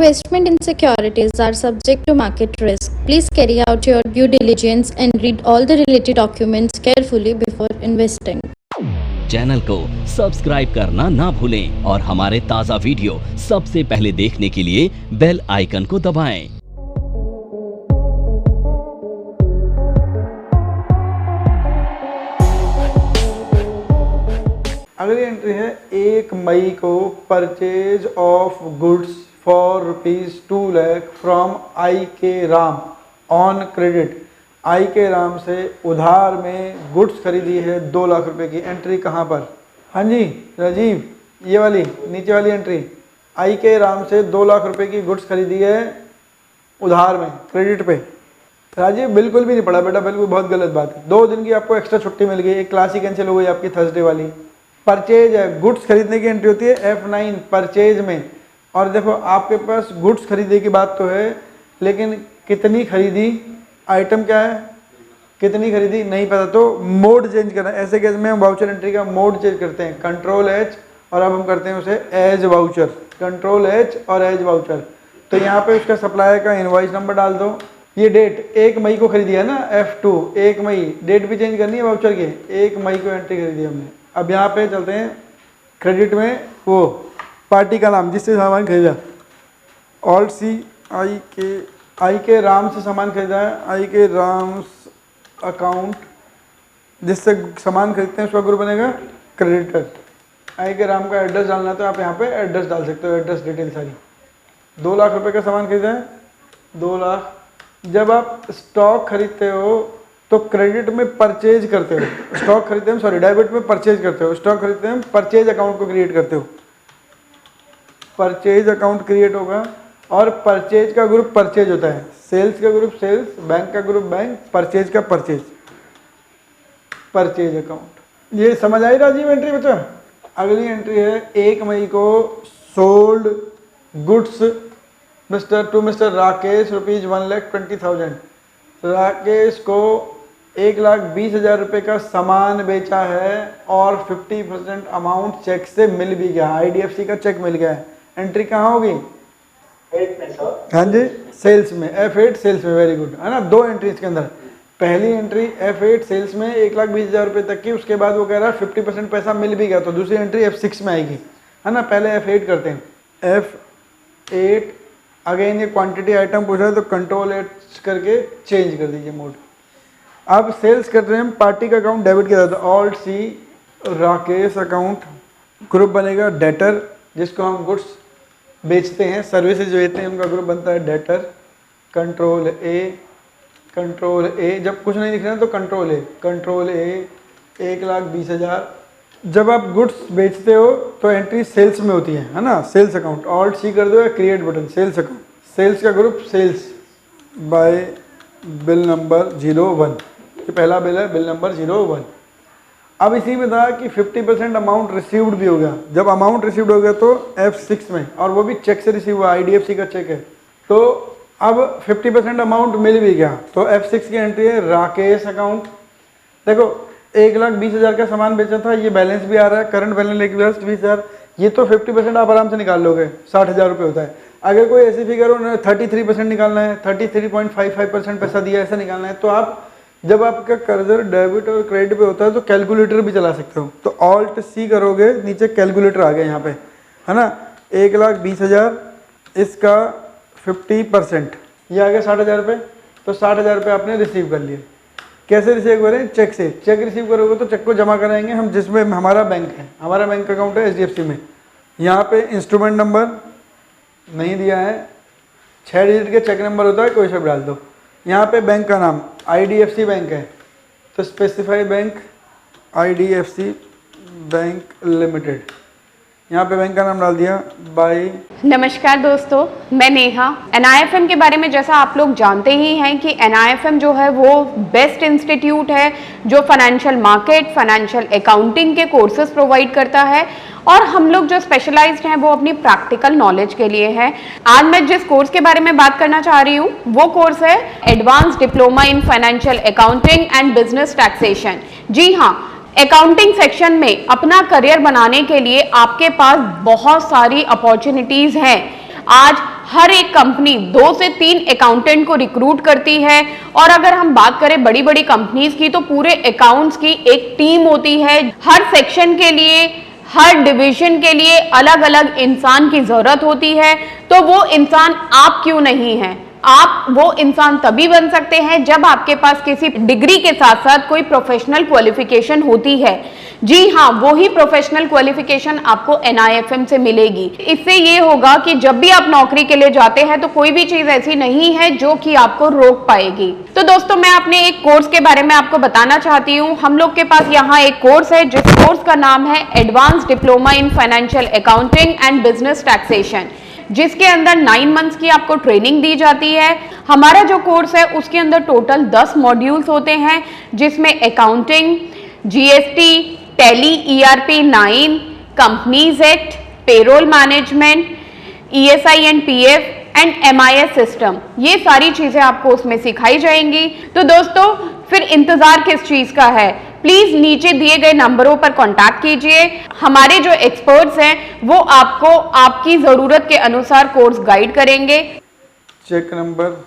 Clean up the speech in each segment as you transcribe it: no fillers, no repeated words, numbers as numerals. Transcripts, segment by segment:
Investment in securities are subject to market risk. Please carry out your due diligence and read all the related documents carefully before investing. Channel को subscribe करना ना भूलें और हमारे ताज़ा video सबसे पहले देखने के लिए बेल आइकन को दबाएं। अगली एंट्री है 1 मई को purchase of goods for ₹2 lakh from I के राम ऑन क्रेडिट। आई के राम से उधार में गुड्स खरीदी है 2 लाख रुपए की। एंट्री कहाँ पर? हाँ जी राजीव, ये वाली नीचे वाली एंट्री। आई के राम से 2 लाख रुपए की गुड्स खरीदी है उधार में क्रेडिट पे। राजीव बिल्कुल भी नहीं पढ़ा बेटा, बिल्कुल बहुत गलत बात है। 2 दिन की आपको एक्स्ट्रा छुट्टी मिल गई, एक क्लास ही कैंसिल हो गई आपकी थर्सडे वाली। परचेज है, गुड्स खरीदने की एंट्री होती है F9 परचेज में। और देखो आपके पास गुड्स खरीदने की बात तो है, लेकिन कितनी खरीदी, आइटम क्या है, कितनी खरीदी नहीं पता, तो मोड चेंज करना है। ऐसे केस में हम वाउचर एंट्री का मोड चेंज करते हैं, Ctrl+H, और अब हम करते हैं उसे एज वाउचर, Ctrl+H और एज वाउचर। तो यहाँ पे उसका सप्लायर का इनवॉइस नंबर डाल दो। ये डेट 1 मई को खरीदी है ना, F2 1 मई, डेट भी चेंज करनी है वाउचर की। 1 मई को एंट्री खरीदी हमने। अब यहाँ पे चलते हैं क्रेडिट में, वो पार्टी का नाम जिससे सामान खरीदा, ऑल्ट सी आई के राम से सामान खरीदा है, आई के राम अकाउंट जिससे सामान खरीदते हैं उसका ग्रुप बनेगा क्रेडिटर। आई के राम का एड्रेस डालना है तो आप यहाँ पे एड्रेस डाल सकते हो, एड्रेस डिटेल सारी। 2 लाख रुपए का सामान खरीदा है, 2 लाख। जब आप स्टॉक खरीदते हो तो क्रेडिट में परचेज करते हो, स्टॉक खरीदते हैं, सॉरी डेबिट में परचेज करते हो, स्टॉक खरीदते हैं परचेज अकाउंट को क्रिएट करते हो। परचेज अकाउंट क्रिएट होगा और परचेज का ग्रुप परचेज होता है, सेल्स का ग्रुप सेल्स, बैंक का ग्रुप बैंक, परचेज का परचेज, परचेज अकाउंट। ये समझ आई राजीव एंट्री बच्चा? अगली एंट्री है 1 मई को sold goods to mister Rakesh ₹1,20,000। Rakesh को 1,20,000 रुपये का सामान बेचा है और 50% अमाउंट चेक से मिल भी गया, IDFC का चेक मिल गया है। एंट्री कहाँ होगी? हाँ जी सेल्स में, F8 सेल्स में। वेरी गुड, है ना। 2 एंट्री इसके अंदर। पहली एंट्री F8 सेल्स में 1,20,000 रुपये तक की, उसके बाद वो कह रहा है 50% पैसा मिल भी गया, तो दूसरी एंट्री F6 में आएगी, है ना। पहले F8 करते हैं। F8 अगेन ये क्वांटिटी आइटम पूछा है तो Ctrl+H करके चेंज कर दीजिए मोड। अब सेल्स कर रहे हैं, पार्टी का अकाउंट डेबिट किया जाता है, alt C Rakesh account, group बनेगा डेटर, जिसको हम गुड्स बेचते हैं, सर्विसेज बेचते हैं, उनका ग्रुप बनता है डेटर। Ctrl+A, जब कुछ नहीं दिख रहा है तो Ctrl+A 1,20,000। जब आप गुड्स बेचते हो तो एंट्री सेल्स में होती है ना, सेल्स अकाउंट, ऑल्ट सी कर दो या create button, sales account, sales का group sales by bill number 01, ये पहला बिल है, बिल नंबर 01। अब इसी में था कि 50% अमाउंट रिसीव्ड भी हो गया। जब अमाउंट रिसीव्ड हो गया तो F6 में, और वो भी चेक से रिसीव हुआ, IDFC का चेक है, तो अब 50% अमाउंट मिल भी गया, तो F6 की एंट्री है राकेश अकाउंट। देखो 1,20,000 का सामान बेचा था, ये बैलेंस भी आ रहा है, करंट बैलेंस लेके 20,000, ये तो 50% आप आराम से निकाल लोगे, 60,000 रुपये होता है। अगर कोई ऐसी फिगर हो 33% निकालना है, 33.55% पैसा दिया ऐसा निकालना है, तो आप जब आपका कर्जर डेबिट और क्रेडिट पे होता है तो कैलकुलेटर भी चला सकते हो। तो ऑल्ट सी करोगे, नीचे कैलकुलेटर आ गया यहाँ पे, है ना। 1,20,000 इसका 50%, ये आ गया 60,000 रुपये, तो 60,000 रुपये आपने रिसीव कर लिए। कैसे रिसीव करें? चेक से। चेक रिसीव करोगे तो चेक को जमा कराएंगे हम जिसमें हमारा बैंक है, हमारा बैंक अकाउंट है HDFC में। यहाँ पे इंस्ट्रूमेंट नंबर नहीं दिया है, 6 डिजिट के चेक नंबर होता है, कोई सा डाल दो। यहाँ पे बैंक का नाम IDFC बैंक है तो specify bank, IDFC bank limited, यहाँ पे बैंक का नाम डाल दिया बाय। नमस्कार दोस्तों, मैं नेहा। NIFM के बारे में जैसा आप लोग जानते ही हैं कि NIFM जो है वो बेस्ट इंस्टीट्यूट है जो फाइनेंशियल मार्केट, फाइनेंशियल अकाउंटिंग के कोर्सेज प्रोवाइड करता है, और हम लोग जो स्पेशलाइज्ड हैं वो अपनी प्रैक्टिकल नॉलेज के लिए है। आज मैं जिस कोर्स के बारे में बात करना चाह रही हूँ वो कोर्स है advance diploma in financial accounting and business taxation. जी हाँ, अकाउंटिंग सेक्शन में अपना करियर बनाने के लिए आपके पास बहुत सारी अपॉर्चुनिटीज हैं। आज हर एक कंपनी 2 से 3 अकाउंटेंट को रिक्रूट करती है। और अगर हम बात करें बड़ी बड़ी कंपनीज की, तो पूरे अकाउंट्स की एक टीम होती है। हर सेक्शन के लिए, हर डिवीजन के लिए अलग अलग इंसान की जरूरत होती है। तो वो इंसान आप क्यों नहीं है? आप वो इंसान तभी बन सकते हैं जब आपके पास किसी डिग्री के साथ साथ कोई प्रोफेशनल क्वालिफिकेशन होती है। जी हाँ, वो ही प्रोफेशनल क्वालिफिकेशन आपको NIFM से मिलेगी। इससे ये होगा कि जब भी आप नौकरी के लिए जाते हैं तो कोई भी चीज ऐसी नहीं है जो कि आपको रोक पाएगी। तो दोस्तों, मैं अपने एक कोर्स के बारे में आपको बताना चाहती हूँ। हम लोग के पास यहाँ एक कोर्स है जिस कोर्स का नाम है advance diploma in financial accounting and business taxation, जिसके अंदर 9 मंथ्स की आपको ट्रेनिंग दी जाती है। हमारा जो कोर्स है उसके अंदर टोटल 10 मॉड्यूल्स होते हैं, जिसमें accounting, GST, tally, ERP 9, companies act, payroll management, ESI and PF and MIS system, ये सारी चीजें आपको उसमें सिखाई जाएंगी। तो दोस्तों, फिर इंतजार किस चीज का है? प्लीज नीचे दिए गए नंबरों पर कांटेक्ट कीजिए। हमारे जो एक्सपर्ट्स हैं वो आपको आपकी जरूरत के अनुसार कोर्स गाइड करेंगे। चेक नंबर,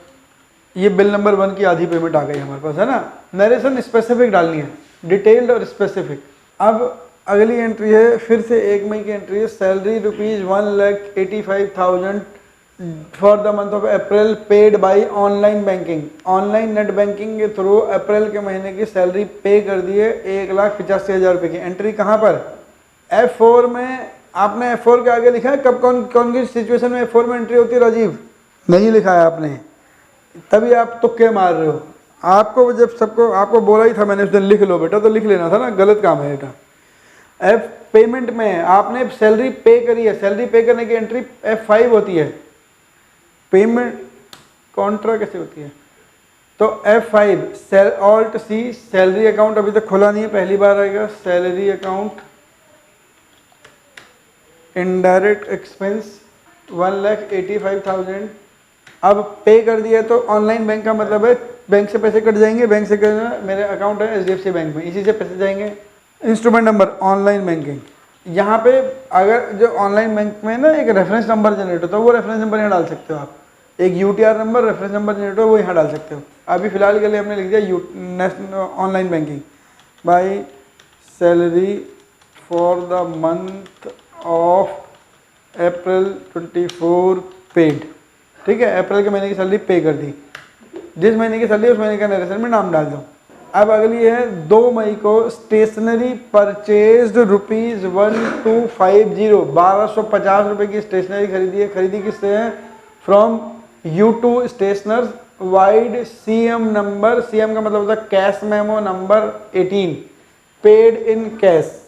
ये बिल नंबर 1 की आधी पेमेंट आ गई हमारे पास, है ना। नरेशन स्पेसिफिक डालनी है, डिटेल्ड और स्पेसिफिक। अब अगली एंट्री है, फिर से 1 मई की एंट्री है। Salary ₹1,85,000 for the month of April paid by online banking. Online net banking के थ्रू अप्रैल के महीने की सैलरी पे कर दी है 1,85,000 रुपये की। एंट्री कहाँ पर? F4 में। आपने F4 के आगे लिखा है कब कौन कौन की सिचुएशन में F4 में एंट्री होती है? राजीव, नहीं लिखा है आपने, तभी आप तुक्के मार रहे हो। आपको जब सबको आपको बोला ही था मैंने उस दिन, लिख लो बेटा, तो लिख लेना था ना, गलत काम है बेटा। F पेमेंट में आपने सैलरी पे करी है, सैलरी पे करने की एंट्री F5 होती है। पेमेंट कॉन्ट्रा कैसे होती है? तो F5 alt C, salary account अभी तक खुला नहीं है, पहली बार आएगा। Salary account, indirect expense 1,85,000। अब पे कर दिया तो ऑनलाइन बैंक का मतलब है बैंक से पैसे कट जाएंगे। बैंक से करना, मेरे अकाउंट है HDFC बैंक में, इसी से पैसे जाएंगे। Instrument number, online banking. यहाँ पे अगर जो ऑनलाइन बैंक में ना एक रेफरेंस नंबर जनरेट होता है, वो रेफरेंस नंबर यहाँ डाल सकते हो आप। एक UTR number, reference number generate हो, वो यहाँ डाल सकते हो। अभी फिलहाल के लिए हमने लिख दिया national online banking by salary for the month of April 24 paid. ठीक है, अप्रैल के महीने की सैलरी पे कर दी। जिस महीने की सैलरी उस महीने का नरेशन में नाम डाल दो। अब अगली है 2 मई को स्टेशनरी परचेज्ड ₹1250, 1250 रुपये की स्टेशनरी खरीदी है। खरीदी किससे है? From U2 stationers wide CM number, CM का मतलब होता है cash memo number 18, paid in cash.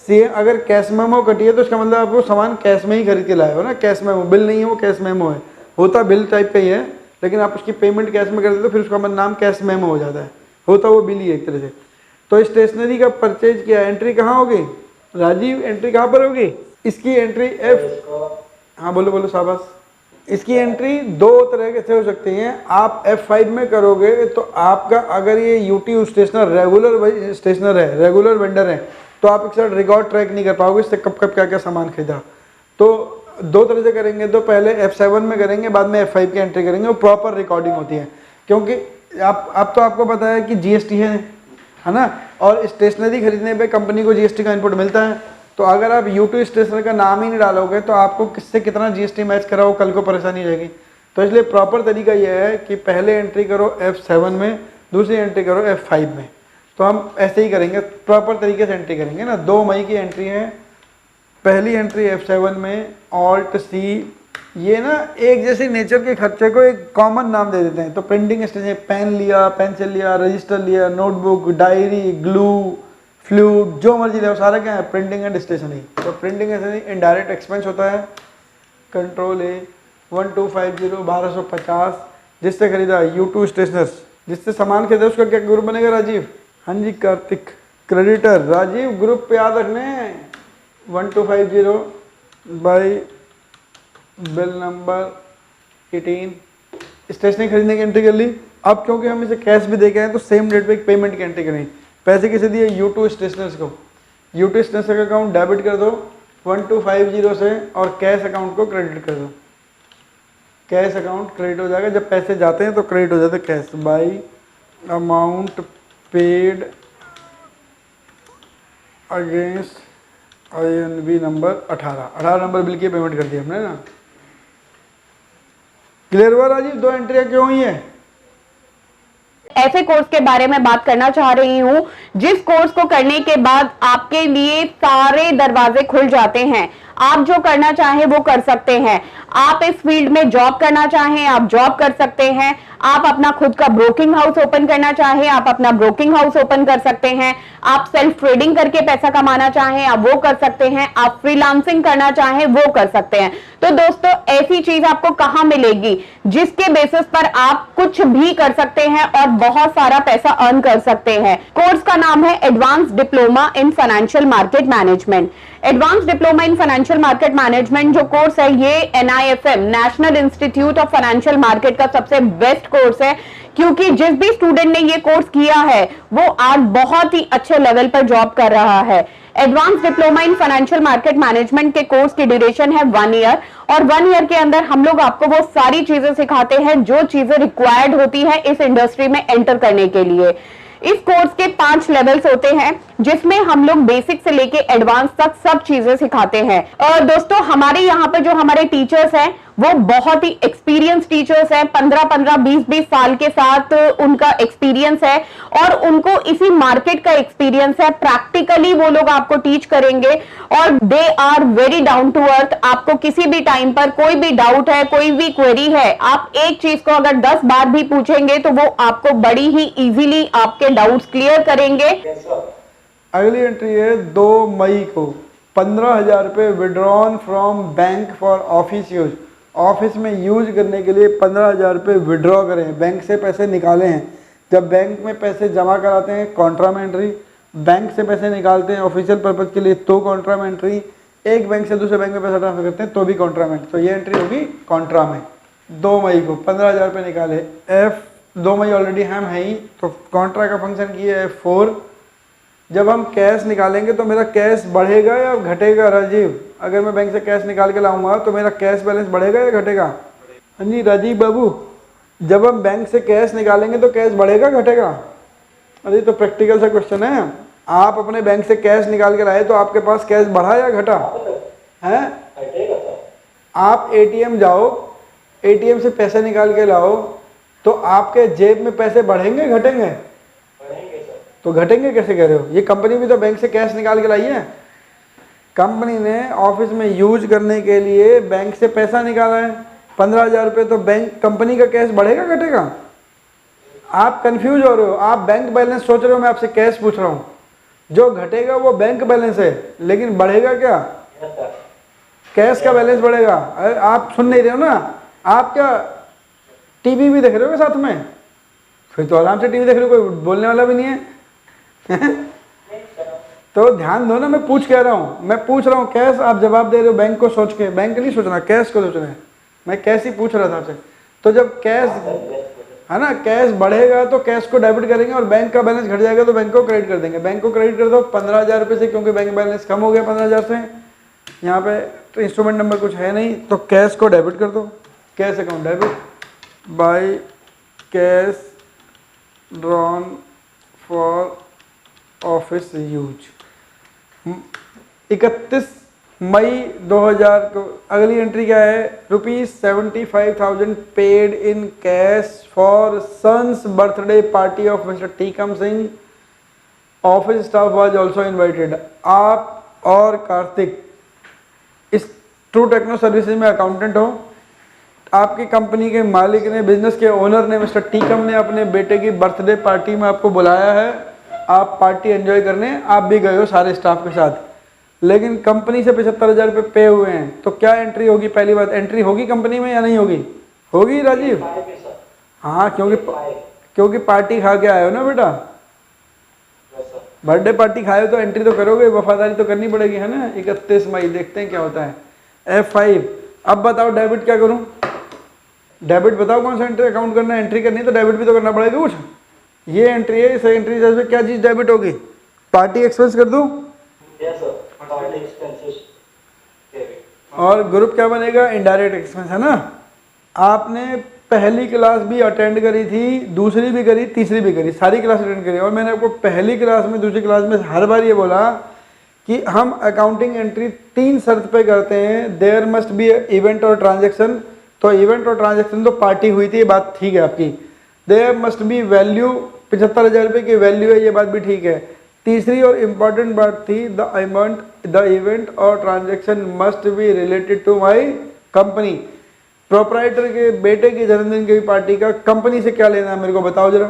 CM अगर कैश मेमो कटी है तो इसका मतलब आप वो सामान कैश में ही खरीद के लाए हो ना। कैश मेमो बिल नहीं है, वो कैश मेमो है। होता बिल टाइप का ही है, लेकिन आप उसकी पेमेंट कैश में कर देते हो, फिर उसका नाम कैश मेमो हो जाता है। होता वो बिल ही है एक तरह से। तो स्टेशनरी का परचेज किया, एंट्री कहाँ होगी राजीव? एंट्री कहाँ पर होगी इसकी? एंट्री हाँ बोलो बोलो शाबाश। इसकी एंट्री 2 तरह से हो सकती हैं। आप F5 में करोगे तो आपका, अगर ये UTU स्टेशनर रेगुलर स्टेशनर है, रेगुलर वेंडर है, तो आप एक साथ रिकॉर्ड ट्रैक नहीं कर पाओगे इससे कब कब क्या क्या सामान खरीदा। तो 2 तरह से करेंगे, तो पहले F7 में करेंगे, बाद में F5 की एंट्री करेंगे। वो प्रॉपर रिकॉर्डिंग होती है, क्योंकि आप तो आपको पता है कि GST है ना, और स्टेशनरी खरीदने पे कंपनी को GST का इनपुट मिलता है। तो अगर आप U2 स्टेशनर का नाम ही नहीं डालोगे तो आपको किससे कितना GST मैच कराओ, कल को परेशानी हो जाएगी। तो इसलिए प्रॉपर तरीका यह है कि पहले एंट्री करो F7 में, दूसरी एंट्री करो F5 में। तो हम ऐसे ही करेंगे, प्रॉपर तरीके से एंट्री करेंगे ना। 2 मई की एंट्री है, पहली एंट्री F7 में ऑल्ट C। ये ना एक जैसे नेचर के खर्चे को एक कॉमन नाम दे देते हैं। तो प्रिंटिंग स्टेशनरी, पेन लिया, पेंसिल लिया, रजिस्टर लिया, नोटबुक, डायरी, ग्लू, फ्लूट, जो मर्जी ले, सारा क्या है? Printing and stationery. तो printing and stationery indirect expense होता है। कंट्रोल A 1250 1250, जिससे खरीदा U2 स्टेशनर्स, जिससे सामान खरीदा उसका क्या ग्रुप बनेगा राजीव? हाँ जी कार्तिक। क्रेडिटर राजीव, ग्रुप पे याद रखने 1250 बाई बिल नंबर 18। स्टेशनरी खरीदने की एंट्री कर ली। अब क्योंकि हम इसे कैश भी दे के आए तो सेम डेट पे एक पेमेंट की एंट्री करें। पैसे किसे दिए? U2 स्टेशनर्स को। U2 स्टेशनर्स का अकाउंट डेबिट कर दो 1250 से और कैश अकाउंट को क्रेडिट कर दो। कैश अकाउंट क्रेडिट हो जाएगा, जब पैसे जाते हैं तो क्रेडिट हो जाते हैं cash. By amount paid against INB number 18 number bill की पेमेंट कर दी हमने ना। क्लियर हुआ राजीव, 2 एंट्रियां क्यों हुई है? ऐसे कोर्स के बारे में बात करना चाह रही हूं जिस कोर्स को करने के बाद आपके लिए सारे दरवाजे खुल जाते हैं। आप जो करना चाहें वो कर सकते हैं। आप इस फील्ड में जॉब करना चाहें आप जॉब कर सकते हैं। आप अपना खुद का ब्रोकिंग हाउस ओपन करना चाहें आप अपना ब्रोकिंग हाउस ओपन कर सकते हैं। आप सेल्फ ट्रेडिंग करके पैसा कमाना चाहें आप वो कर सकते हैं। आप फ्रीलांसिंग करना चाहें वो कर सकते हैं। तो दोस्तों ऐसी चीज आपको कहां मिलेगी जिसके बेसिस पर आप कुछ भी कर सकते हैं और बहुत सारा पैसा अर्न कर सकते हैं। कोर्स का नाम है advance diploma in financial market management. Advance diploma in financial market management जो कोर्स है ये NIFM national institute of financial market का सबसे बेस्ट कोर्स है, क्योंकि जिस भी स्टूडेंट ने ये कोर्स किया है वो आज बहुत ही अच्छे लेवल पर जॉब कर रहा है। Advance diploma in financial market management के कोर्स की ड्यूरेशन है 1 ईयर और 1 ईयर के अंदर हम लोग आपको वो सारी चीजें सिखाते हैं जो चीजें रिक्वायर्ड होती है इस इंडस्ट्री में एंटर करने के लिए। इस कोर्स के 5 लेवल्स होते हैं जिसमें हम लोग बेसिक से लेके एडवांस तक सब चीजें सिखाते हैं। और दोस्तों हमारे यहाँ पे जो हमारे टीचर्स हैं वो बहुत ही एक्सपीरियंस टीचर्स हैं। 15-15 20-20 साल के साथ उनका एक्सपीरियंस है और उनको इसी मार्केट का एक्सपीरियंस है। प्रैक्टिकली वो लोग आपको टीच करेंगे और they are very down to earth. आपको किसी भी टाइम पर कोई भी डाउट है कोई भी क्वेरी है आप एक चीज को अगर 10 बार भी पूछेंगे तो वो आपको बड़ी ही इजीली आपके डाउट्स क्लियर करेंगे। अगली एंट्री है 2 मई को 15,000 रुपये withdrawn from bank for office use. Office में यूज करने के लिए 15,000 रुपये विड्रॉ करें, बैंक से पैसे निकाले हैं। जब बैंक में पैसे जमा कराते हैं कॉन्ट्रा में एंट्री, बैंक से पैसे निकालते हैं ऑफिशियल पर्पज के लिए तो कॉन्ट्रा में एंट्री, एक बैंक से दूसरे बैंक में पैसा ट्रांसफर करते हैं तो भी कॉन्ट्रा में। तो ये एंट्री होगी कॉन्ट्रा में। 2 मई को 15,000 रुपये निकाले। 2 मई ऑलरेडी हम है ही तो कॉन्ट्रा का फंक्शन किया है 4। जब हम कैश निकालेंगे तो मेरा कैश बढ़ेगा या घटेगा राजीव? अगर मैं बैंक से कैश निकाल के लाऊंगा तो मेरा कैश बैलेंस बढ़ेगा या घटेगा? हाँ जी राजीव बाबू, जब हम बैंक से कैश निकालेंगे तो कैश बढ़ेगा घटेगा? अरे तो प्रैक्टिकल सा क्वेश्चन है। आप अपने बैंक से कैश निकाल के लाए तो आपके पास कैश बढ़ा या घटा है? आप ATM जाओ, ATM से पैसे निकाल के लाओ तो आपके जेब में पैसे बढ़ेंगे घटेंगे? तो घटेंगे कैसे कह रहे हो? ये कंपनी भी तो बैंक से कैश निकाल के लाई है। कंपनी ने ऑफिस में यूज करने के लिए बैंक से पैसा निकाला है 15,000 रुपये, तो बैंक कंपनी का कैश बढ़ेगा घटेगा? आप कंफ्यूज हो रहे हो, आप बैंक बैलेंस सोच रहे हो, मैं आपसे कैश पूछ रहा हूँ। जो घटेगा वो बैंक बैलेंस है लेकिन बढ़ेगा क्या? कैश का बैलेंस बढ़ेगा। अरे आप सुन नहीं रहे हो ना, आप क्या टीवी भी देख रहे हो साथ में? फिर तो आराम से टीवी देख रहे हो, कोई बोलने वाला भी नहीं है। तो ध्यान दो ना, मैं पूछ कह रहा हूँ, मैं पूछ रहा हूँ कैश, आप जवाब दे रहे हो बैंक को सोच के। बैंक नहीं सोचना, कैश को सोचना है। मैं कैश ही पूछ रहा था आपसे। तो जब कैश है ना, कैश बढ़ेगा तो कैश को डेबिट करेंगे और बैंक का बैलेंस घट जाएगा तो बैंक को क्रेडिट कर देंगे। बैंक को क्रेडिट कर दो 15,000 रुपये से, क्योंकि बैंक बैलेंस कम हो गया 15,000 से। यहाँ पे तो इंस्ट्रूमेंट नंबर कुछ है नहीं तो कैश को डेबिट कर दो। Cash account debit by cash drawn for office use. 31 मई 2000 को अगली एंट्री क्या है? ₹75,000 paid in cash for son's birthday party of mister Tikam Singh. Office staff was also invited. आप और कार्तिक इस ट्रू टेक्नो सर्विसेज में अकाउंटेंट हो, आपकी कंपनी के मालिक ने, बिजनेस के ओनर ने, मिस्टर टीकम ने अपने बेटे की बर्थडे पार्टी में आपको बुलाया है। आप पार्टी एंजॉय करने आप भी गए हो सारे स्टाफ के साथ, लेकिन कंपनी से 75,000 रुपये पे हुए हैं। तो क्या एंट्री होगी? पहली बात, एंट्री होगी कंपनी में या नहीं होगी? होगी राजीव? हाँ, क्योंकि पार्टी खा के आए हो ना बेटा, बर्थडे पार्टी खाए हो तो एंट्री तो करोगे, वफादारी तो करनी पड़ेगी, है ना। 31 मई देखते हैं क्या होता है। F5। अब बताओ डेबिट क्या करूं? डेबिट बताओ कौन सा एंट्री अकाउंट करना है? एंट्री करनी है तो डेबिट भी तो करना पड़ेगा कुछ। ये एंट्री है, इस एंट्री से क्या चीज डेबिट होगी? पार्टी एक्सपेंस कर दूं? Yes sir, party expenses. और ग्रुप क्या बनेगा? इनडायरेक्ट एक्सपेंस, है ना। आपने पहली क्लास भी अटेंड करी थी, दूसरी भी करी, तीसरी भी करी, सारी क्लास अटेंड करी। और मैंने आपको पहली क्लास में, दूसरी क्लास में हर बार ये बोला कि हम अकाउंटिंग एंट्री 3 शर्त पे करते हैं। देयर मस्ट बी इवेंट और ट्रांजैक्शन, तो इवेंट और ट्रांजैक्शन तो पार्टी हुई थी, ये बात ठीक है आपकी। देयर मस्ट बी वैल्यू, 75,000 रुपये की वैल्यू है, ये बात भी ठीक है। तीसरी और इम्पॉर्टेंट बात थी द इवेंट और transaction must be related to my company. Proprietor के बेटे के जन्मदिन की पार्टी का कंपनी से क्या लेना है, मेरे को बताओ जरा।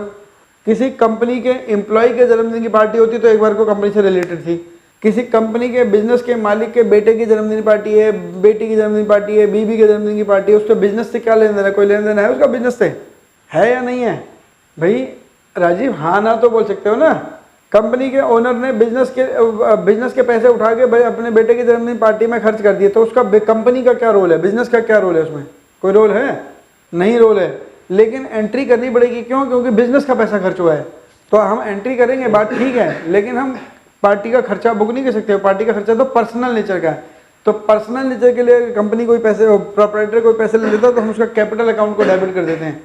किसी कंपनी के एम्प्लॉय के जन्मदिन की पार्टी होती तो एक बार को कंपनी से रिलेटेड थी। किसी कंपनी के बिजनेस के मालिक के बेटे की जन्मदिन पार्टी है, बेटी की जन्मदिन पार्टी है, बीबी के जन्मदिन की पार्टी है, उसके बिजनेस से क्या लेना देना, कोई लेना देना है उसका बिजनेस से, है या नहीं है भाई? राजीव हाँ ना तो बोल सकते हो ना। कंपनी के ओनर ने बिजनेस के पैसे उठा के भाई अपने बेटे की जन्मदिन पार्टी में खर्च कर दिए, तो उसका कंपनी का क्या रोल है, बिजनेस का क्या रोल है, उसमें कोई रोल है? नहीं रोल है। लेकिन एंट्री करनी पड़ेगी, क्यों? क्योंकि बिजनेस का पैसा खर्च हुआ है, तो हम एंट्री करेंगे, बात ठीक है। लेकिन हम पार्टी का खर्चा बुक नहीं कर सकते। पार्टी का खर्चा तो पर्सनल नेचर का है, तो पर्सनल नेचर के लिए कंपनी कोई पैसे, प्रोपराइटर कोई पैसे ले लेता है तो हम उसका कैपिटल अकाउंट को डेबिट कर देते हैं।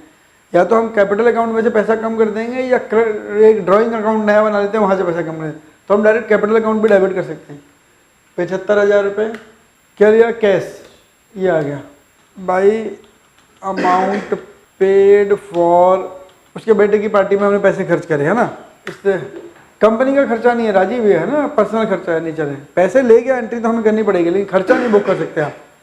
या तो हम कैपिटल अकाउंट में से पैसा कम कर देंगे, या एक ड्राइंग अकाउंट नया बना लेते हैं, वहाँ से पैसा कम कर देते हैं, तो हम डायरेक्ट कैपिटल अकाउंट भी डेबिट कर सकते हैं। 75,000 रुपये क्या लिया? कैश, ये आ गया बाई अमाउंट पेड फॉर, उसके बेटे की पार्टी में हमने पैसे खर्च करे, है ना। इससे कंपनी का खर्चा नहीं है राजीव, ये है ना, पर्सनल खर्चा है, नेचर है। पैसे ले गया, एंट्री तो हमें करनी पड़ेगी, लेकिन खर्चा नहीं बुक कर सकते आप।